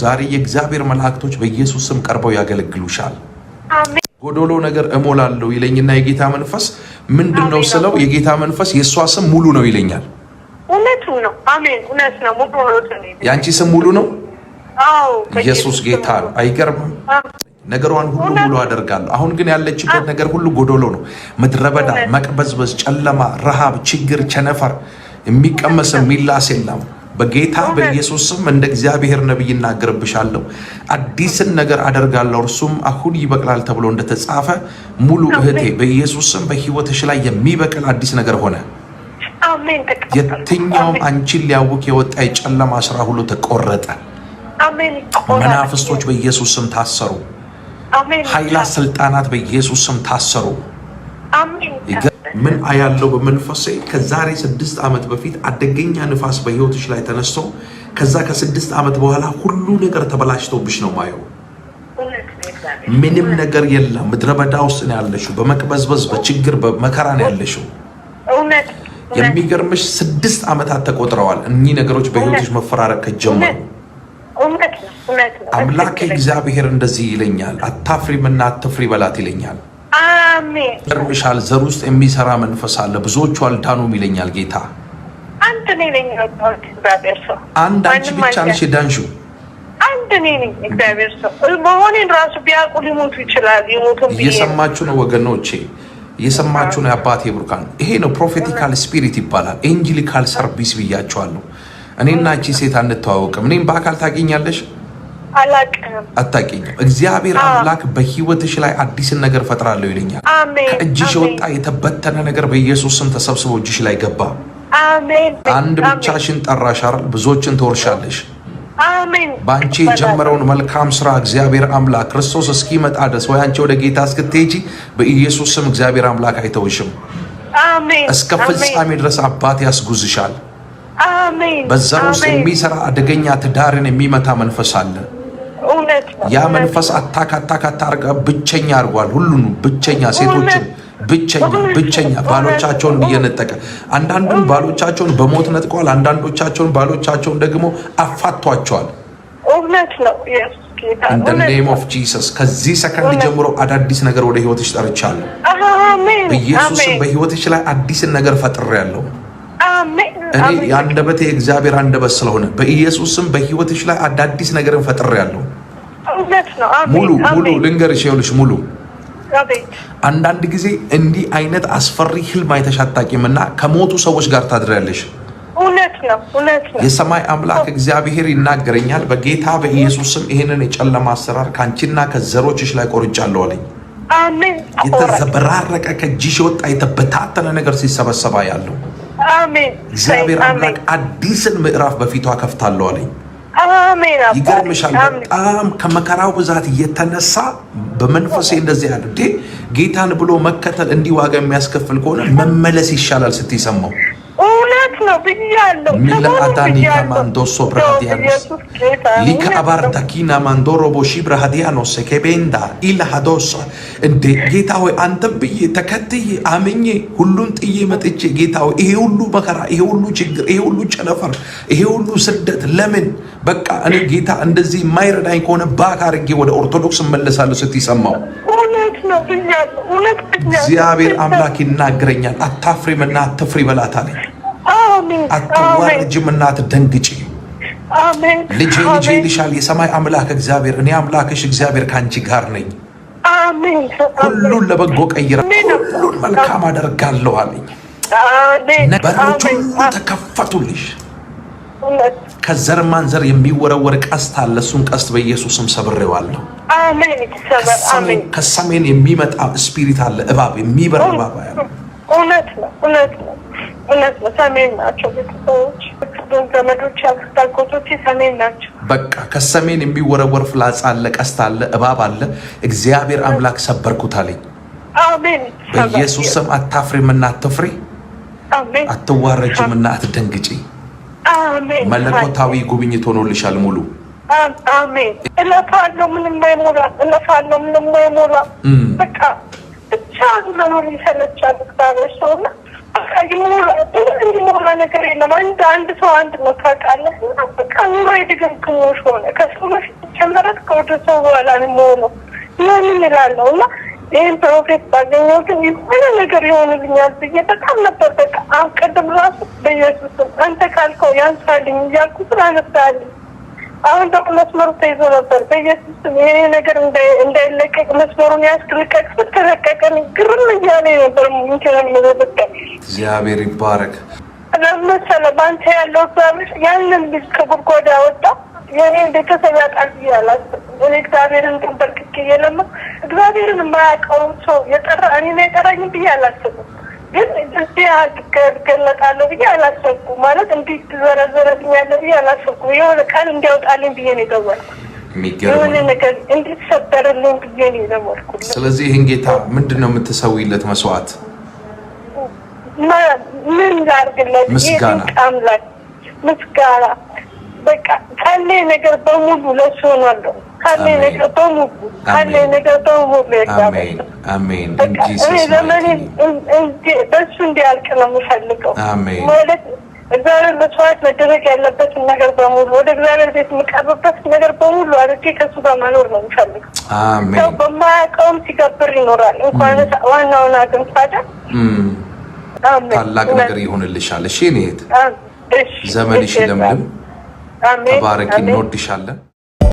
ዛሬ የእግዚአብሔር መላእክቶች በኢየሱስ ስም ቀርበው ያገለግሉሻል። አሜን። ጎዶሎ ነገር እሞላለሁ ይለኝና የጌታ መንፈስ ምንድነው ስለው የጌታ መንፈስ የሷ ስም ሙሉ ነው ይለኛል። እውነቱ ነው። አሜን። እውነት ነው። ሙሉ ነው። ያንቺ ስም ሙሉ ነው። አዎ ኢየሱስ ጌታ ነው። አይገርምም? ነገሯን ሁሉ ሙሉ አደርጋለሁ። አሁን ግን ያለችበት ነገር ሁሉ ጎዶሎ ነው። ምድረበዳ፣ መቅበዝበዝ፣ ጨለማ፣ ረሃብ፣ ችግር፣ ቸነፈር የሚቀመስ የሚላስ የለም። በጌታ በኢየሱስ ስም እንደ እግዚአብሔር ነብይ እናገርብሻለሁ። አዲስን ነገር አደርጋለሁ እርሱም አሁን ይበቅላል ተብሎ እንደተጻፈ ሙሉ እህቴ በኢየሱስ ስም በህይወትሽ ላይ የሚበቅል አዲስ ነገር ሆነ። አሜን። የትኛውም አንቺን ሊያውክ የወጣ የጨለማ ስራ ሁሉ ተቆረጠ። አሜን። መናፍስቶች በኢየሱስ ስም ታሰሩ። አሜን። ኃይላት፣ ስልጣናት በኢየሱስ ስም ታሰሩ። አሜን። ምን አያለው በመንፈሴ ከዛሬ 6 ዓመት በፊት አደገኛ ንፋስ በህይወትሽ ላይ ተነስቶ ከዛ ከ6 ዓመት በኋላ ሁሉ ነገር ተበላሽቶብሽ ነው ማየው። ምንም ነገር የለም። ምድረ በዳ ውስጥ ነው ያለሽው። በመቅበዝበዝ በችግር በመከራ ነው ያለሽው። እውነት የሚገርምሽ 6 ዓመታት ተቆጥረዋል እኚህ ነገሮች በህይወትሽ መፈራረቅ ከጀመሩ። እውነት አምላክ እግዚአብሔር እንደዚህ ይለኛል፣ አታፍሪምና አትፍሪ በላት ይለኛል። አሜን። እርምሻል ዘር ውስጥ የሚሰራ መንፈስ አለ። ብዙዎቹ አልዳኑም ይለኛል ጌታ። አንተ ነኝ እግዚአብሔር ሰው አንድ አንቺ ብቻ ነሽ ዳንሹ። አንተ ነኝ እግዚአብሔር ሰው መሆኔን ራሱ ቢያውቁ ሊሞቱ ይችላል። ይሞቱም እየሰማችሁ ነው ወገኖቼ፣ እየሰማችሁ ነው። አባቴ ብሩካን ይሄ ነው ፕሮፌቲካል ስፒሪት ይባላል። ኤንጂሊካል ሰርቪስ ብያቸዋለሁ። እኔና እቺ ሴት አንተዋወቅም። እኔም በአካል ታገኛለሽ አላቅም አታውቂኝም። እግዚአብሔር አምላክ በህይወትሽ ላይ አዲስን ነገር ፈጥራለሁ ይለኛል። አሜን። ከእጅሽ የወጣ የተበተነ ነገር በኢየሱስ ስም ተሰብስቦ እጅሽ ላይ ገባ። አሜን። አንድ ብቻሽን ጠራሽ አይደል? ብዙዎችን ትወርሻለሽ። አሜን። ባንቺ የጀመረውን መልካም ስራ እግዚአብሔር አምላክ ክርስቶስ እስኪመጣ ድረስ ወይ አንቺ ወደ ጌታ እስክትሄጂ በኢየሱስ ስም እግዚአብሔር አምላክ አይተውሽም። አሜን። እስከ ፍጻሜ ድረስ አባት ያስጉዝሻል። አሜን። በዘር ውስጥ የሚሰራ አደገኛ ትዳርን የሚመታ መንፈስ አለ። ያ መንፈስ አታክ አርጋ ብቸኛ አርጓል። ሁሉንም ብቸኛ ሴቶችን ብቸኛ ባሎቻቸውን እየነጠቀ አንዳንዱን ባሎቻቸውን በሞት ነጥቀዋል። አንዳንዶቻቸውን ባሎቻቸውን ደግሞ አፋቷቸዋል። እውነት ነው ኢየሱስ ጌታ። In the name of Jesus ከዚህ ሰከንድ ጀምሮ አዳዲስ ነገር ወደ ህይወትሽ ጠርቻለሁ። አሜን። በኢየሱስ በህይወትሽ ላይ አዲስን ነገር ፈጥሬያለሁ። አሜን። እኔ የአንደበቴ እግዚአብሔር አንደበት ስለሆነ በኢየሱስም በህይወትሽ ላይ አዳዲስ ነገርን ፈጥሬያለሁ። እውነት ነው። አሜን። ሙሉ ልንገርሽ ይኸውልሽ ሙሉ አሜን። አንዳንድ ጊዜ እንዲህ አይነት አስፈሪ ህልም አይተሽ አታውቂምና ከሞቱ ሰዎች ጋር ታድሪያለሽ። እውነት ነው። የሰማይ አምላክ እግዚአብሔር ይናገረኛል። በጌታ በኢየሱስም ይሄንን የጨለማ አሰራር ካንቺና ከዘሮችሽ ላይ ቆርጫለሁ አለኝ። አሜን። የተዘበራረቀ ከእጅሽ የወጣ የተበታተነ ነገር ሲሰበሰባ ያለው አሜን። እግዚአብሔር አምላክ አዲስን ምዕራፍ በፊቷ ከፍታለሁ አለኝ። አሜን። ይገርምሻል፣ በጣም ከመከራው ብዛት የተነሳ በመንፈሴ እንደዚህ ያለ ጌታን ብሎ መከተል እንዲህ ዋጋ የሚያስከፍል ከሆነ መመለስ ይሻላል ስትይሰማው እውነት ነው ብያለሁ። ሚላአዳኒ ከማንዶሶ ብራዲያኖስ ሊከ አባርታኪና ማንዶሮ ቦሺ ብራዲያኖስ ከቤንዳ ኢላሃዶስ እንደ ጌታ ሆይ አንተ ብዬ ተከትዬ አምኜ ሁሉን ጥዬ መጥቼ ጌታ ሆይ ይሄ ሁሉ መከራ፣ ይሄ ሁሉ ችግር፣ ይሄ ሁሉ ጨነፈር፣ ይሄ ሁሉ ስደት ለምን በቃ እኔ ጌታ እንደዚህ የማይረዳኝ ከሆነ ባክ አድርጌ ወደ ኦርቶዶክስ እመለሳለሁ ስትይሰማው እግዚአብሔር አምላክ ይናገረኛል። አታፍሪምና አትፍሪ በላት አለኝ። አትዋረጅምና አትደንግጪ። ልጄ ይልሻል የሰማይ አምላክ እግዚአብሔር። እኔ አምላክሽ እግዚአብሔር ከአንቺ ጋር ነኝ። ሁሉን ለበጎ ቀይረ ሁሉን መልካም አደርጋለሁ አለኝ። በሮች ሁሉ ተከፈቱልሽ። ከዘር ማንዘር የሚወረወር ቀስት አለ። እሱን ቀስት በኢየሱስም ሰብሬዋለሁ። ከሰሜን የሚመጣ ስፒሪት አለ፣ እባብ የሚበር እባብ ያለ እውነት ነው። ሰሜን ናቸው ቤተሰቦች፣ ዘመዶች፣ ያልኩታልኮቶች ሰሜን ናቸው። በቃ ከሰሜን የሚወረወር ፍላጻ አለ፣ ቀስት አለ፣ እባብ አለ። እግዚአብሔር አምላክ ሰበርኩት አለኝ። አሜን። በኢየሱስም አታፍሪምና አትፍሪ፣ አትዋረጅምና አትደንግጪ። አሜን። መለኮታዊ ጉብኝት ሆኖልሻል ሙሉ። አሜን። እለፋለሁ ምንም አይሞላ። በቃ ብቻ መኖር ይሰለቻል። እግዚአብሔር ሰውና በቃ ይሞላ ነገር የለም። አንድ ሰው አንድ ነው ታውቃለህ። በቃ ኑሮ የድግግሞሽ ሆነ። ከሰው በፊት ጀመረት ከወደ ሰው በኋላ ነው የምሆነው። ያንን እላለሁ እና ይህን ፕሮፌት ባገኘው ግን የሆነ ነገር ይሆንልኛል ብዬ በጣም ነበር። በቃ ቅድም ራሱ በኢየሱስም አንተ ካልከው ያንሳልኝ እያልኩ ስላነሳልኝ አሁን ደግሞ መስመሩ ተይዞ ነበር። በኢየሱስም ይሄ ነገር እንዳይለቀቅ መስመሩን ያስልቀቅ ስትለቀቀን ግርም እያለ ነበር። ምንችለን መዘበቀ እግዚአብሔር ይባረክ። ለምሳሌ በአንተ ያለው እግዚአብሔር ያንን ልጅ ከጉድጓድ ያወጣ የኔ ቤተሰብ ያጣል ብዬ አላስብም። እኔ እግዚአብሔርን ተንበርክኬ የለመ እግዚአብሔርን የማያውቀው ሰው የጠራ እኔን አይጠራኝም ብዬ አላስብም። ግን እዚህ ገለጣለሁ ብዬ አላሰብኩም። ማለት እንዲህ ትዘረዘረልኛለህ ብዬ አላሰብኩም። የሆነ ቃል እንዲያወጣልኝ ብዬ ነው የደወልኩት። የሆነ ነገር እንዲሰበርልኝ ብዬ ነው የደወልኩት። ስለዚህ ይህን ጌታ ምንድን ነው የምትሰዊለት መስዋዕት? ምን ላድርግለት? ምስጋና ምስጋና በቃ ካለኝ ነገር በሙሉ ለእሱ ሆናለሁ። ካለኝ ነገር በሙሉ አሜን አሜን። እኔ ዘመኔ በእሱ እንዲያልቅ ነው የምፈልገው። ማለት እግዚአብሔር መስዋዕት መደረግ ያለበትን ነገር በሙሉ ወደ እግዚአብሔር ቤት የምቀርብበት ነገር በሙሉ አድርጌ ከእሱ ጋር መኖር ነው የምፈልገው። ሰው በማያውቀውም ሲገብር ይኖራል። እንኳን ዋናውን አግኝቷል። ታላቅ ነገር ይሆንልሻል። እሺ እኔ እህት ዘመንሽ ለምለም ተባረኪ። እንወድሻለን።